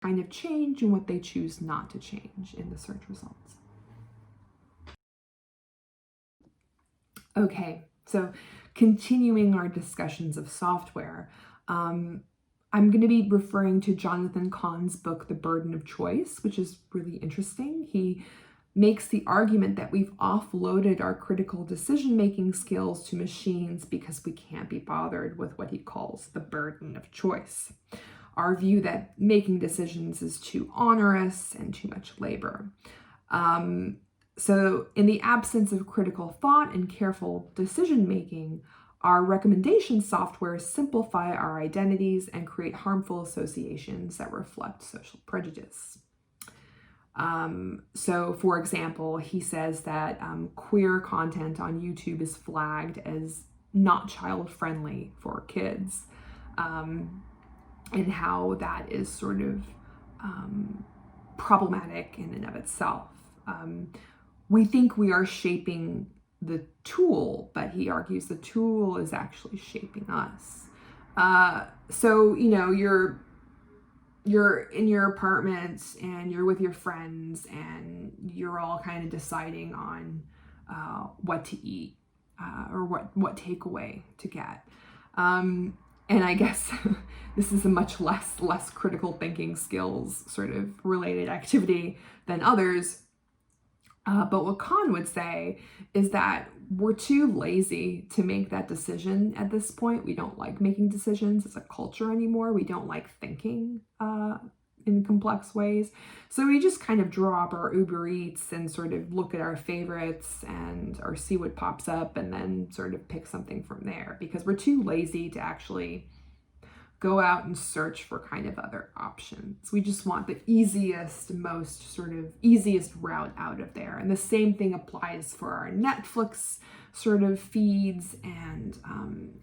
kind of change and what they choose not to change in the search results. Okay, so continuing our discussions of software, I'm going to be referring to Jonathan Cahn's book, The Burden of Choice, which is really interesting. He makes the argument that we've offloaded our critical decision-making skills to machines because we can't be bothered with what he calls the burden of choice. Our view that making decisions is too onerous and too much labor. So in the absence of critical thought and careful decision-making, our recommendation software simplify our identities and create harmful associations that reflect social prejudice. So for example, he says that queer content on YouTube is flagged as not child-friendly for kids, and how that is sort of problematic in and of itself. We think we are shaping the tool, but he argues the tool is actually shaping us. So, you know, you're in your apartment and you're with your friends and you're all kind of deciding on what to eat or what takeaway to get. And I guess this is a much less critical thinking skills sort of related activity than others. But what Cahn would say is that we're too lazy to make that decision at this point. We don't like making decisions as a culture anymore. We don't like thinking in complex ways. So we just kind of draw up our Uber Eats and sort of look at our favorites or see what pops up and then sort of pick something from there, because we're too lazy to actually go out and search for kind of other options. We just want the easiest route out of there. And the same thing applies for our Netflix sort of feeds and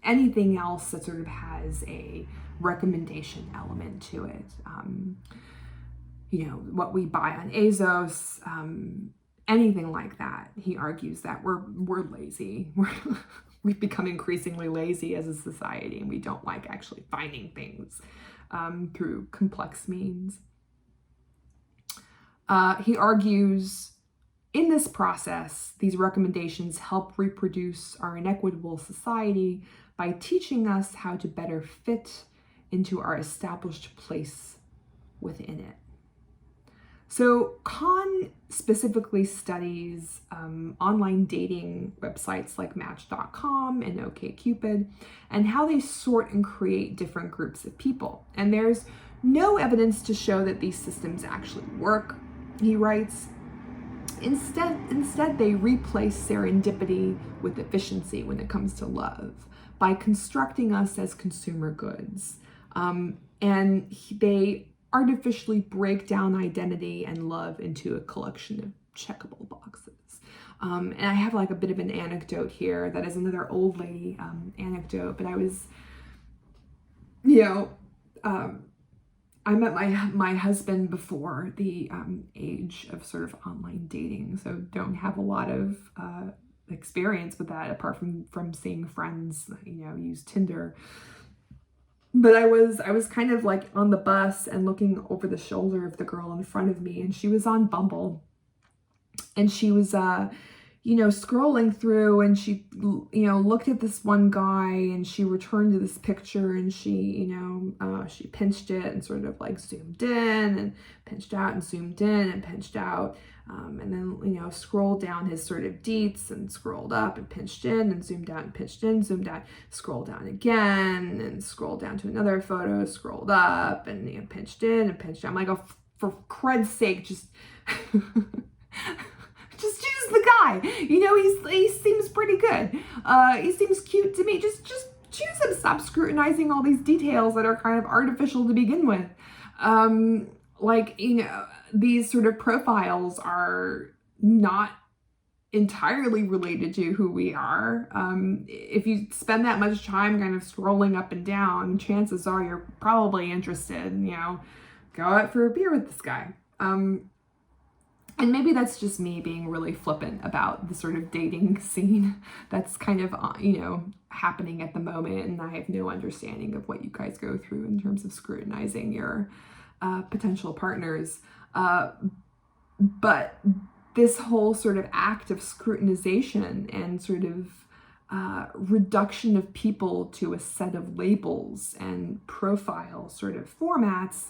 anything else that sort of has a recommendation element to it. You know, what we buy on ASOS, anything like that. He argues that we're lazy. We've become increasingly lazy as a society, and we don't like actually finding things through complex means. He argues in this process, these recommendations help reproduce our inequitable society by teaching us how to better fit into our established place within it. So Cahn specifically studies online dating websites like Match.com and OkCupid and how they sort and create different groups of people. And there's no evidence to show that these systems actually work, he writes. Instead, they replace serendipity with efficiency when it comes to love by constructing us as consumer goods. And they artificially break down identity and love into a collection of checkable boxes. And I have like a bit of an anecdote here that is another old lady anecdote, but I was, I met my husband before the age of sort of online dating, so don't have a lot of experience with that apart from seeing friends, use Tinder. But I was kind of like on the bus and looking over the shoulder of the girl in front of me, and she was on Bumble, and she was scrolling through, and she looked at this one guy, and she returned to this picture, and she she pinched it and sort of like zoomed in and pinched out and zoomed in and pinched out, and then scrolled down his sort of deets and scrolled up and pinched in and zoomed out and pinched in, zoomed out, scrolled down again and scrolled down to another photo, scrolled up and pinched in and pinched out. I'm like, oh, for crud's sake, just just choose the guy. He seems pretty good. He seems cute to me. Just choose him. Stop scrutinizing all these details that are kind of artificial to begin with. These sort of profiles are not entirely related to who we are. If you spend that much time kind of scrolling up and down, chances are you're probably interested. Go out for a beer with this guy. And maybe that's just me being really flippant about the sort of dating scene that's kind of, happening at the moment. And I have no understanding of what you guys go through in terms of scrutinizing your potential partners. But this whole sort of act of scrutinization and sort of reduction of people to a set of labels and profile sort of formats,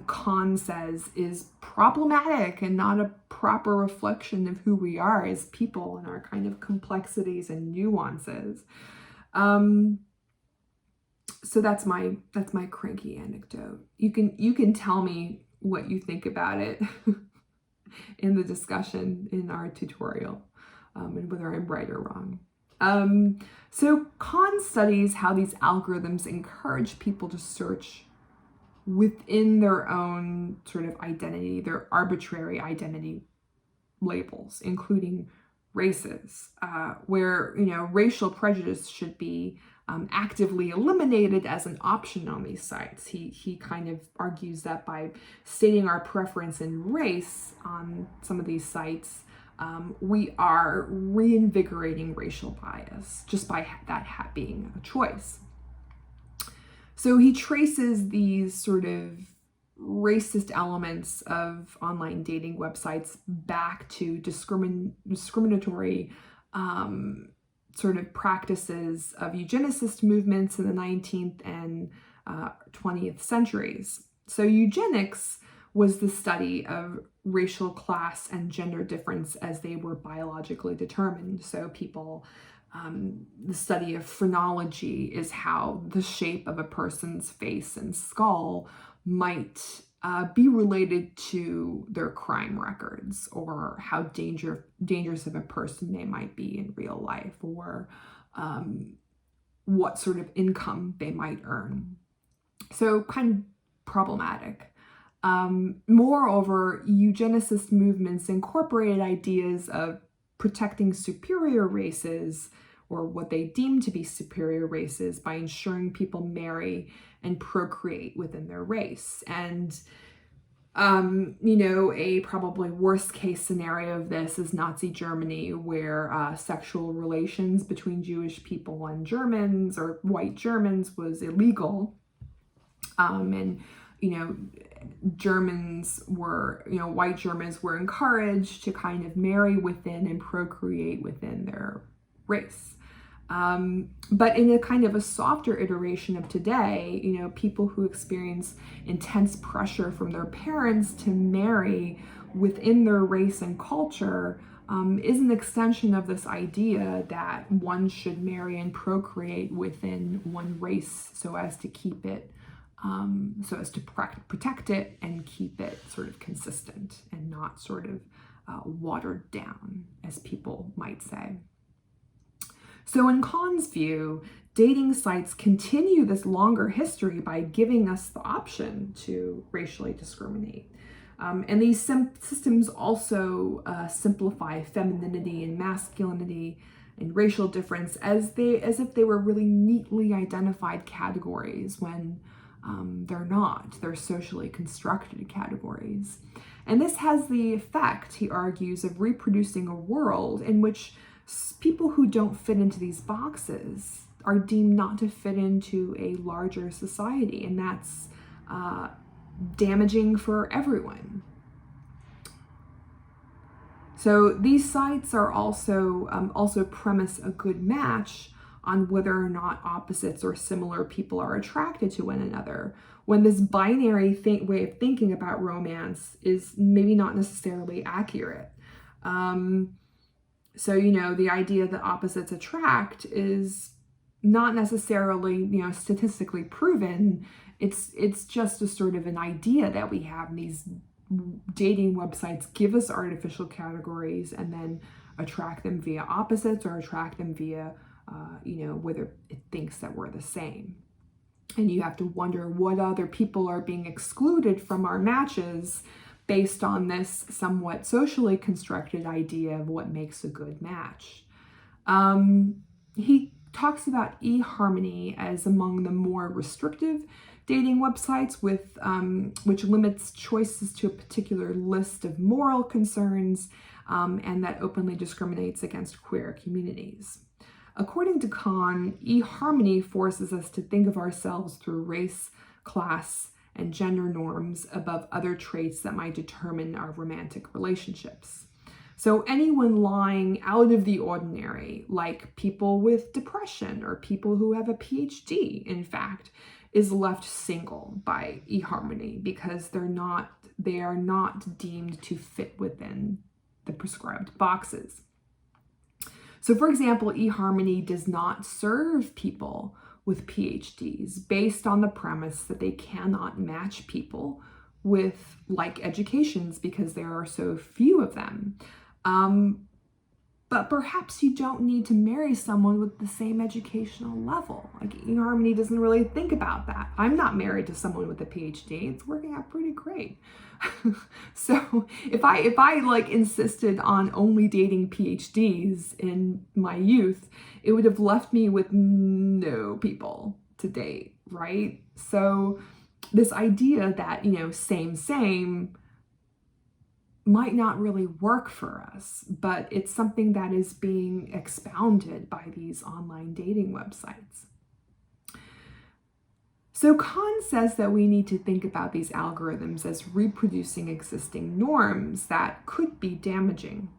Kahn says is problematic and not a proper reflection of who we are as people and our kind of complexities and nuances. So that's my cranky anecdote. You can tell me what you think about it in the discussion in our tutorial, and whether I'm right or wrong. So Kahn studies how these algorithms encourage people to search within their own sort of identity, their arbitrary identity labels, including races, where, racial prejudice should be actively eliminated as an option on these sites. He kind of argues that by stating our preference in race on some of these sites, we are reinvigorating racial bias just by that being a choice. So he traces these sort of racist elements of online dating websites back to discriminatory sort of practices of eugenicist movements in the 19th and 20th centuries. So eugenics was the study of racial class and gender difference as they were biologically determined. So the study of phrenology is how the shape of a person's face and skull might be related to their crime records, or how dangerous of a person they might be in real life, or what sort of income they might earn. So kind of problematic. Moreover, eugenicist movements incorporated ideas of protecting superior races, or what they deem to be superior races, by ensuring people marry and procreate within their race. And, a probably worst case scenario of this is Nazi Germany, where sexual relations between Jewish people and Germans or white Germans was illegal. White Germans were encouraged to kind of marry within and procreate within their race. But in a kind of a softer iteration of today, people who experience intense pressure from their parents to marry within their race and culture is an extension of this idea that one should marry and procreate within one race so as to keep it, protect it and keep it sort of consistent and not sort of watered down, as people might say. So in Kahn's view, dating sites continue this longer history by giving us the option to racially discriminate. And these systems also simplify femininity and masculinity and racial difference as if they were really neatly identified categories, when they're not. They're socially constructed categories. And this has the effect, he argues, of reproducing a world in which people who don't fit into these boxes are deemed not to fit into a larger society, and that's damaging for everyone. So these sites are also premise a good match on whether or not opposites or similar people are attracted to one another, when this binary way of thinking about romance is maybe not necessarily accurate. So, the idea that opposites attract is not necessarily, statistically proven. It's just a sort of an idea that we have. These dating websites give us artificial categories and then attract them via opposites, or attract them via, whether it thinks that we're the same. And you have to wonder what other people are being excluded from our matches based on this somewhat socially constructed idea of what makes a good match. He talks about eHarmony as among the more restrictive dating websites, which limits choices to a particular list of moral concerns, and that openly discriminates against queer communities. According to Kahn, eHarmony forces us to think of ourselves through race, class, and gender norms above other traits that might determine our romantic relationships. So anyone lying out of the ordinary, like people with depression or people who have a PhD, in fact, is left single by eHarmony because they are not deemed to fit within the prescribed boxes. So for example, eHarmony does not serve people with PhDs based on the premise that they cannot match people with like educations because there are so few of them. But perhaps you don't need to marry someone with the same educational level. Like eHarmony doesn't really think about that. I'm not married to someone with a PhD. It's working out pretty great. So if I like insisted on only dating PhDs in my youth, it would have left me with no people to date, right? So this idea that, same might not really work for us, but it's something that is being expounded by these online dating websites. So Kahn says that we need to think about these algorithms as reproducing existing norms that could be damaging.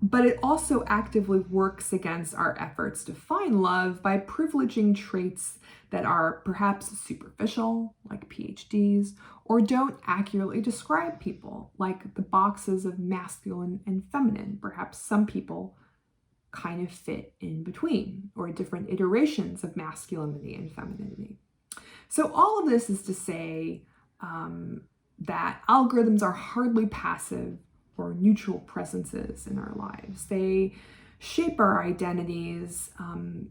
But it also actively works against our efforts to find love by privileging traits that are perhaps superficial, like PhDs, or don't accurately describe people, like the boxes of masculine and feminine. Perhaps some people kind of fit in between, or different iterations of masculinity and femininity. So all of this is to say that algorithms are hardly passive or neutral presences in our lives. They shape our identities,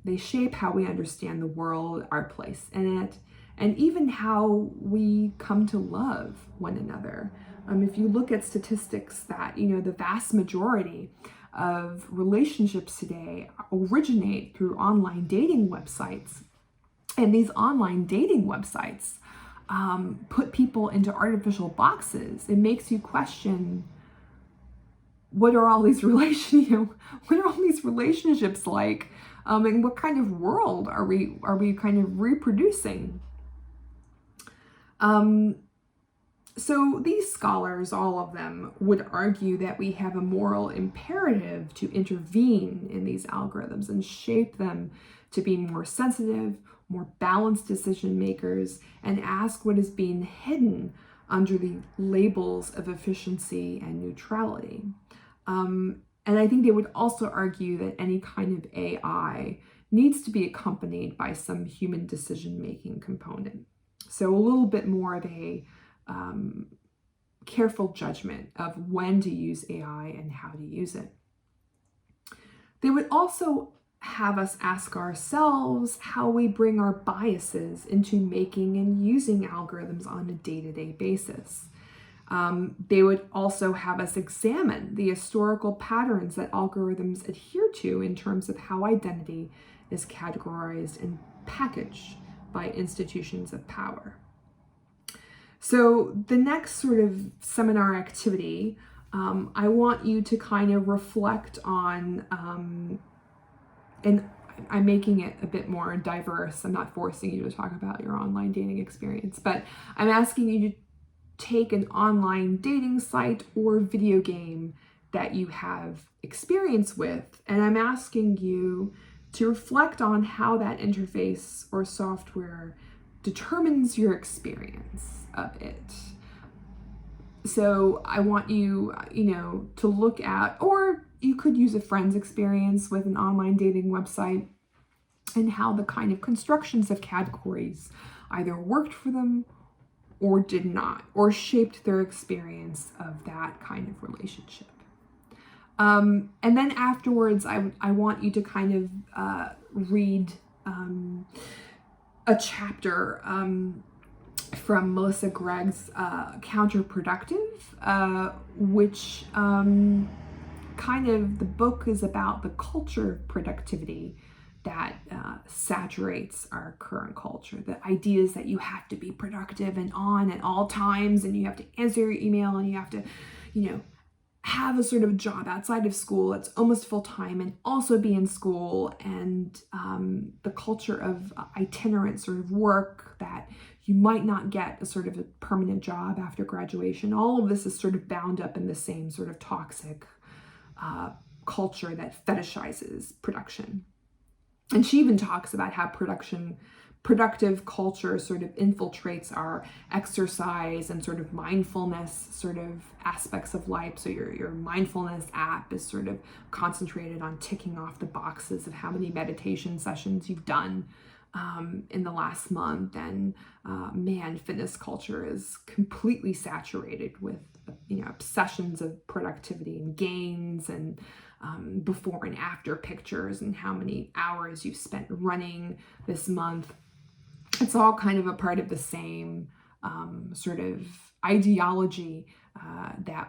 they shape how we understand the world, our place in it, and even how we come to love one another. If you look at statistics that, the vast majority of relationships today originate through online dating websites, and these online dating websites put people into artificial boxes. It makes you question, what are all these relationships like, and what kind of world are we kind of reproducing? So these scholars, all of them, would argue that we have a moral imperative to intervene in these algorithms and shape them to be more sensitive, more balanced decision makers, and ask what is being hidden under the labels of efficiency and neutrality. And I think they would also argue that any kind of AI needs to be accompanied by some human decision-making component. So a little bit more of a careful judgment of when to use AI and how to use it. They would also have us ask ourselves how we bring our biases into making and using algorithms on a day-to-day basis. They would also have us examine the historical patterns that algorithms adhere to in terms of how identity is categorized and packaged by institutions of power. So the next sort of seminar activity, I want you to kind of reflect on, and I'm making it a bit more diverse. I'm not forcing you to talk about your online dating experience, but I'm asking you to take an online dating site or video game that you have experience with, and I'm asking you to reflect on how that interface or software determines your experience of it. So I want you, to look at, or you could use a friend's experience with an online dating website, and how the kind of constructions of categories either worked for them or did not, or shaped their experience of that kind of relationship. And then afterwards, I want you to kind of read a chapter from Melissa Gregg's Counterproductive, which kind of, the book is about the culture of productivity that saturates our current culture. The ideas that you have to be productive and on at all times, and you have to answer your email, and you have to, have a sort of job outside of school that's almost full-time and also be in school, and the culture of itinerant sort of work that you might not get a sort of a permanent job after graduation. All of this is sort of bound up in the same sort of toxic culture that fetishizes production. And she even talks about how productive culture sort of infiltrates our exercise and sort of mindfulness sort of aspects of life. So your mindfulness app is sort of concentrated on ticking off the boxes of how many meditation sessions you've done in the last month. And man, fitness culture is completely saturated with obsessions of productivity and gains, and before and after pictures, and how many hours you've spent running this month. It's all kind of a part of the same sort of ideology that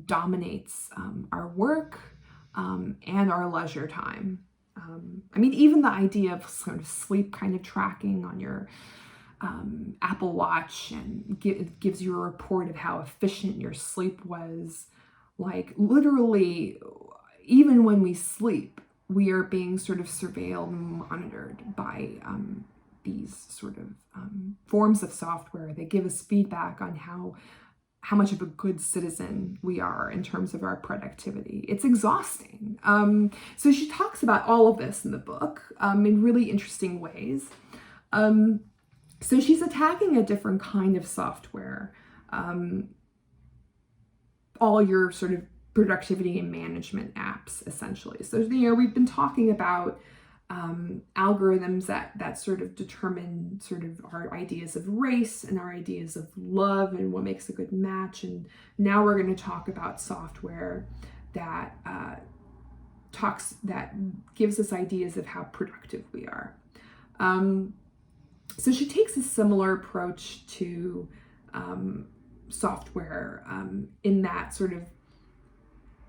dominates our work and our leisure time. I mean, even the idea of sort of sleep kind of tracking on your Apple Watch, and it gives you a report of how efficient your sleep was. Like, literally, even when we sleep, we are being sort of surveilled and monitored by these sort of forms of software that give us feedback on how much of a good citizen we are in terms of our productivity. It's exhausting. So she talks about all of this in the book in really interesting ways. So she's attacking a different kind of software. All your sort of productivity and management apps, essentially. So, we've been talking about algorithms that sort of determine sort of our ideas of race and our ideas of love and what makes a good match. And now we're going to talk about software that gives us ideas of how productive we are. So she takes a similar approach to software in that sort of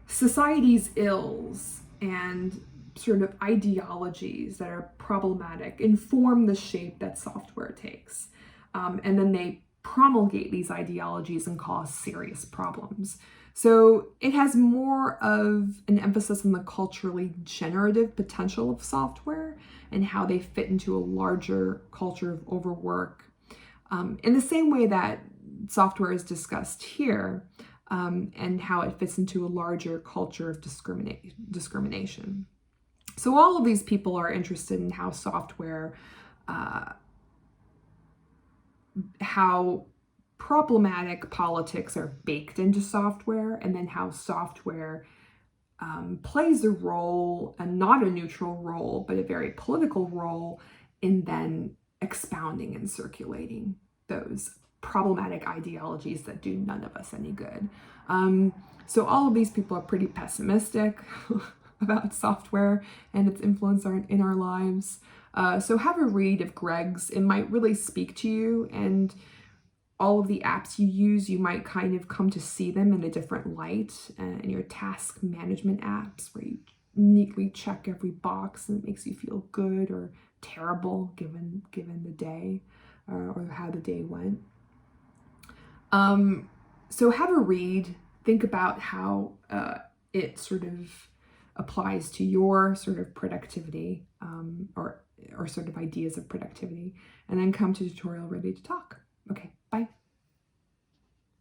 society's ills and sort of ideologies that are problematic inform the shape that software takes. And then they promulgate these ideologies and cause serious problems. So it has more of an emphasis on the culturally generative potential of software and how they fit into a larger culture of overwork. In the same way that software is discussed here, and how it fits into a larger culture of discrimination. So all of these people are interested in how software, how problematic politics are baked into software, and then how software plays a role, and not a neutral role, but a very political role in then expounding and circulating those problematic ideologies that do none of us any good. So all of these people are pretty pessimistic about software and its influence in our lives. So have a read of Greg's. It might really speak to you, and all of the apps you use, you might kind of come to see them in a different light. In your task management apps, where you neatly check every box and it makes you feel good or terrible given the day or how the day went. So have a read, think about how it sort of applies to your sort of productivity or sort of ideas of productivity, and then come to tutorial ready to talk. Okay, bye.